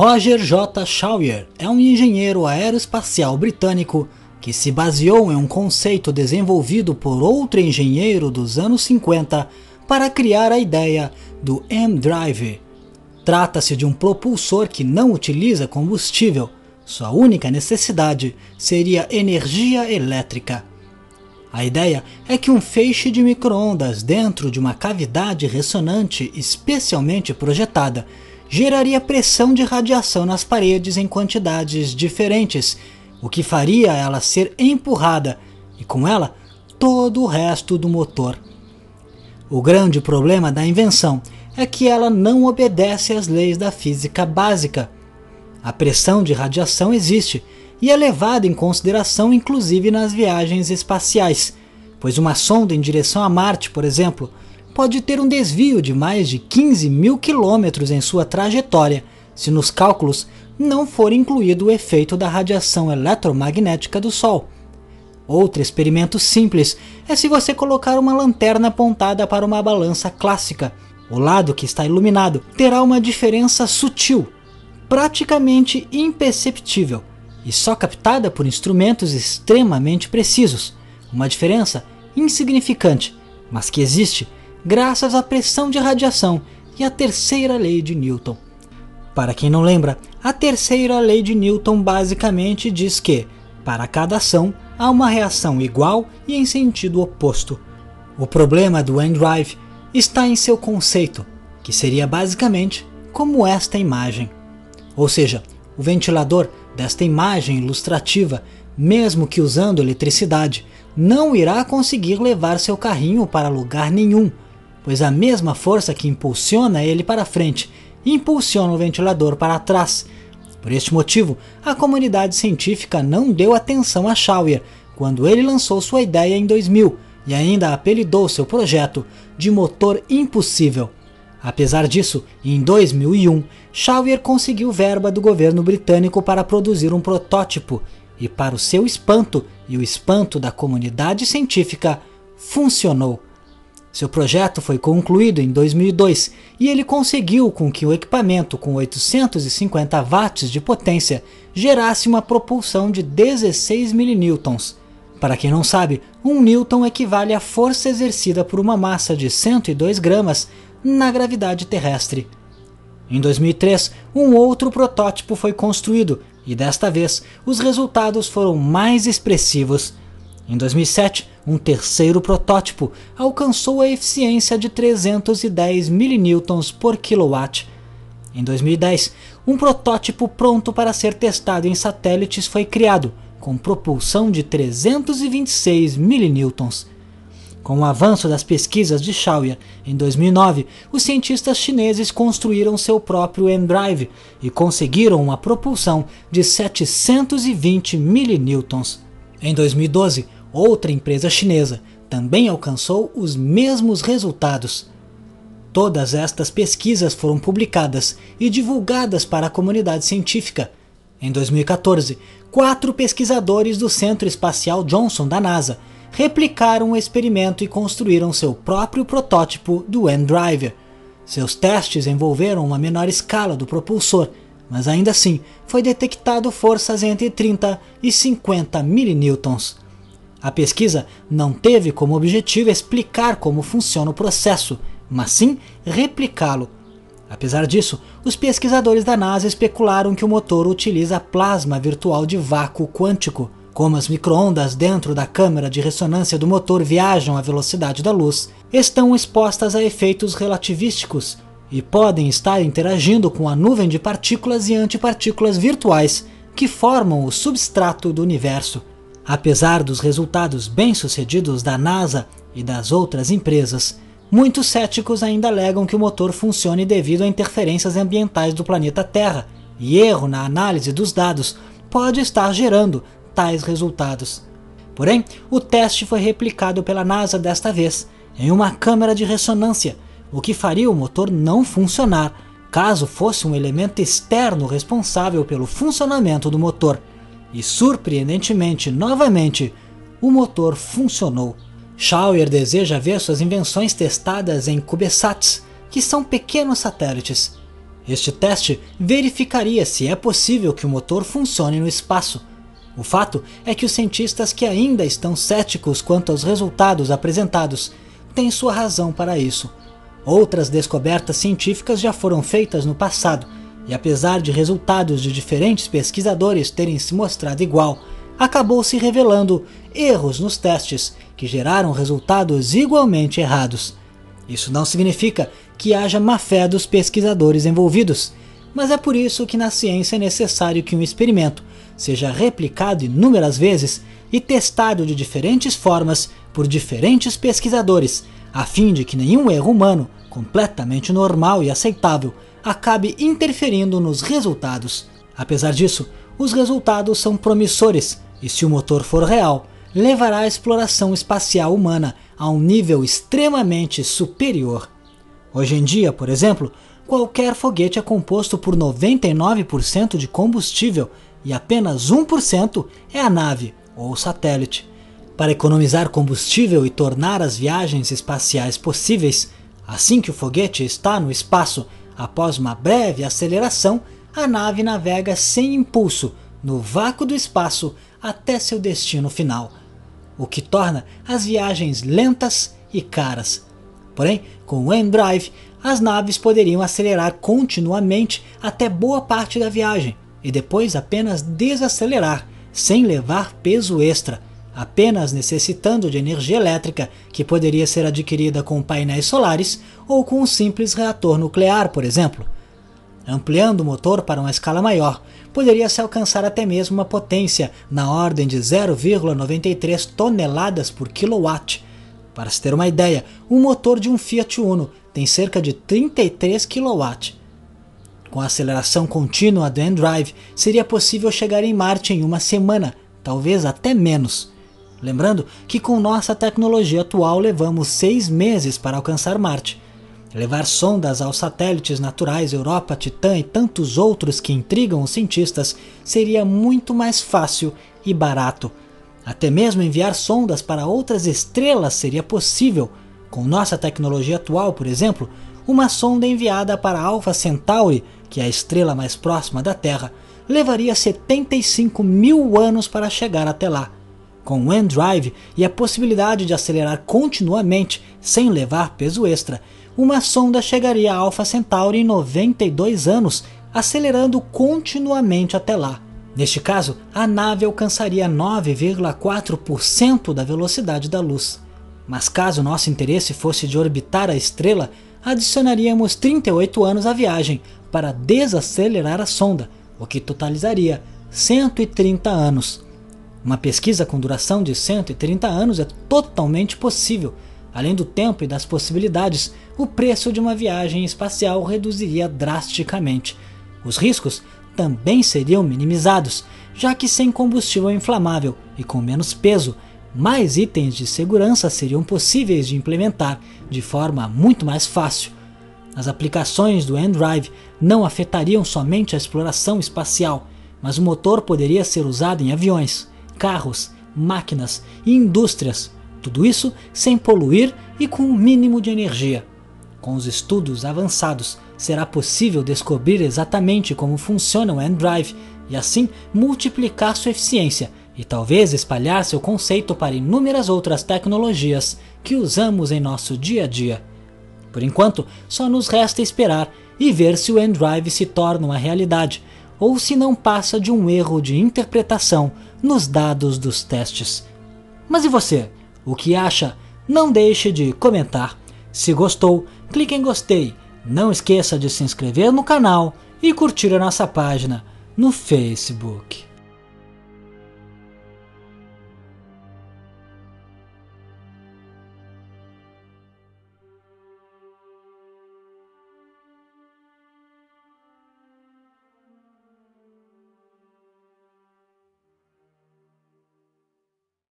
Roger J. Shawyer é um engenheiro aeroespacial britânico que se baseou em um conceito desenvolvido por outro engenheiro dos anos 50 para criar a ideia do M-Drive. Trata-se de um propulsor que não utiliza combustível, sua única necessidade seria energia elétrica. A ideia é que um feixe de micro-ondas dentro de uma cavidade ressonante especialmente projetada geraria pressão de radiação nas paredes em quantidades diferentes, o que faria ela ser empurrada e com ela todo o resto do motor. O grande problema da invenção é que ela não obedece às leis da física básica. A pressão de radiação existe e é levada em consideração inclusive nas viagens espaciais, pois uma sonda em direção a Marte, por exemplo, pode ter um desvio de mais de 15 mil quilômetros em sua trajetória, se nos cálculos não for incluído o efeito da radiação eletromagnética do Sol. Outro experimento simples é se você colocar uma lanterna apontada para uma balança clássica. O lado que está iluminado terá uma diferença sutil, praticamente imperceptível, e só captada por instrumentos extremamente precisos. Uma diferença insignificante, mas que existe graças à pressão de radiação e à terceira lei de Newton. Para quem não lembra, a terceira lei de Newton basicamente diz que, para cada ação, há uma reação igual e em sentido oposto. O problema do M-Drive está em seu conceito, que seria basicamente como esta imagem. Ou seja, o ventilador desta imagem ilustrativa, mesmo que usando eletricidade, não irá conseguir levar seu carrinho para lugar nenhum, pois a mesma força que impulsiona ele para frente impulsiona o ventilador para trás. Por este motivo, a comunidade científica não deu atenção a Shawyer quando ele lançou sua ideia em 2000 e ainda apelidou seu projeto de motor impossível. Apesar disso, em 2001, Shawyer conseguiu verba do governo britânico para produzir um protótipo e, para o seu espanto e o espanto da comunidade científica, funcionou. Seu projeto foi concluído em 2002 e ele conseguiu com que o equipamento com 850 watts de potência gerasse uma propulsão de 16 milnewtons. Para quem não sabe, 1 newton equivale à força exercida por uma massa de 102 gramas na gravidade terrestre. Em 2003, um outro protótipo foi construído e desta vez os resultados foram mais expressivos. Em 2007, um terceiro protótipo alcançou a eficiência de 310 milnewtons por kilowatt. Em 2010, um protótipo pronto para ser testado em satélites foi criado, com propulsão de 326 milnewtons. Com o avanço das pesquisas de Shawyer, em 2009, os cientistas chineses construíram seu próprio M-Drive e conseguiram uma propulsão de 720 milnewtons. Em 2012, outra empresa chinesa também alcançou os mesmos resultados. Todas estas pesquisas foram publicadas e divulgadas para a comunidade científica. Em 2014, 4 pesquisadores do Centro Espacial Johnson da NASA replicaram o experimento e construíram seu próprio protótipo do M-Drive. Seus testes envolveram uma menor escala do propulsor, mas ainda assim foi detectado forças entre 30 e 50 milnewtons. A pesquisa não teve como objetivo explicar como funciona o processo, mas sim replicá-lo. Apesar disso, os pesquisadores da NASA especularam que o motor utiliza plasma virtual de vácuo quântico. Como as micro-ondas dentro da câmara de ressonância do motor viajam à velocidade da luz, estão expostas a efeitos relativísticos e podem estar interagindo com a nuvem de partículas e antipartículas virtuais que formam o substrato do universo. Apesar dos resultados bem-sucedidos da NASA e das outras empresas, muitos céticos ainda alegam que o motor funcione devido a interferências ambientais do planeta Terra, e erro na análise dos dados pode estar gerando tais resultados. Porém, o teste foi replicado pela NASA desta vez, em uma câmara de ressonância, o que faria o motor não funcionar, caso fosse um elemento externo responsável pelo funcionamento do motor. E surpreendentemente, novamente, o motor funcionou. Shawyer deseja ver suas invenções testadas em CubeSats, que são pequenos satélites. Este teste verificaria se é possível que o motor funcione no espaço. O fato é que os cientistas que ainda estão céticos quanto aos resultados apresentados têm sua razão para isso. Outras descobertas científicas já foram feitas no passado, e apesar de resultados de diferentes pesquisadores terem se mostrado igual, acabou se revelando erros nos testes que geraram resultados igualmente errados. Isso não significa que haja má-fé dos pesquisadores envolvidos, mas é por isso que na ciência é necessário que um experimento seja replicado inúmeras vezes e testado de diferentes formas por diferentes pesquisadores, a fim de que nenhum erro humano, completamente normal e aceitável, acabe interferindo nos resultados. Apesar disso, os resultados são promissores e, se o motor for real, levará a exploração espacial humana a um nível extremamente superior. Hoje em dia, por exemplo, qualquer foguete é composto por 99% de combustível e apenas 1% é a nave ou satélite. Para economizar combustível e tornar as viagens espaciais possíveis, assim que o foguete está no espaço, após uma breve aceleração, a nave navega sem impulso no vácuo do espaço até seu destino final, o que torna as viagens lentas e caras. Porém, com o N-Drive, as naves poderiam acelerar continuamente até boa parte da viagem e depois apenas desacelerar, sem levar peso extra, apenas necessitando de energia elétrica que poderia ser adquirida com painéis solares ou com um simples reator nuclear, por exemplo. Ampliando o motor para uma escala maior, poderia-se alcançar até mesmo uma potência na ordem de 0,93 toneladas por quilowatt. Para se ter uma ideia, o motor de um Fiat Uno tem cerca de 33 kW. Com a aceleração contínua do N-Drive, seria possível chegar em Marte em uma semana, talvez até menos. Lembrando que com nossa tecnologia atual levamos 6 meses para alcançar Marte. Levar sondas aos satélites naturais Europa, Titã e tantos outros que intrigam os cientistas seria muito mais fácil e barato. Até mesmo enviar sondas para outras estrelas seria possível. Com nossa tecnologia atual, por exemplo, uma sonda enviada para Alpha Centauri, que é a estrela mais próxima da Terra, levaria 75 mil anos para chegar até lá. Com o N-Drive e a possibilidade de acelerar continuamente sem levar peso extra, uma sonda chegaria a Alpha Centauri em 92 anos, acelerando continuamente até lá. Neste caso, a nave alcançaria 9,4% da velocidade da luz. Mas caso nosso interesse fosse de orbitar a estrela, adicionaríamos 38 anos à viagem para desacelerar a sonda, o que totalizaria 130 anos. Uma pesquisa com duração de 130 anos é totalmente possível. Além do tempo e das possibilidades, o preço de uma viagem espacial reduziria drasticamente. Os riscos também seriam minimizados, já que sem combustível inflamável e com menos peso, mais itens de segurança seriam possíveis de implementar de forma muito mais fácil. As aplicações do N-Drive não afetariam somente a exploração espacial, mas o motor poderia ser usado em aviões, carros, máquinas e indústrias, tudo isso sem poluir e com um mínimo de energia. Com os estudos avançados, será possível descobrir exatamente como funciona o N-Drive e assim multiplicar sua eficiência e talvez espalhar seu conceito para inúmeras outras tecnologias que usamos em nosso dia a dia. Por enquanto, só nos resta esperar e ver se o N-Drive se torna uma realidade ou se não passa de um erro de interpretação nos dados dos testes. Mas e você? O que acha? Não deixe de comentar. Se gostou, clique em gostei. Não esqueça de se inscrever no canal e curtir a nossa página no Facebook.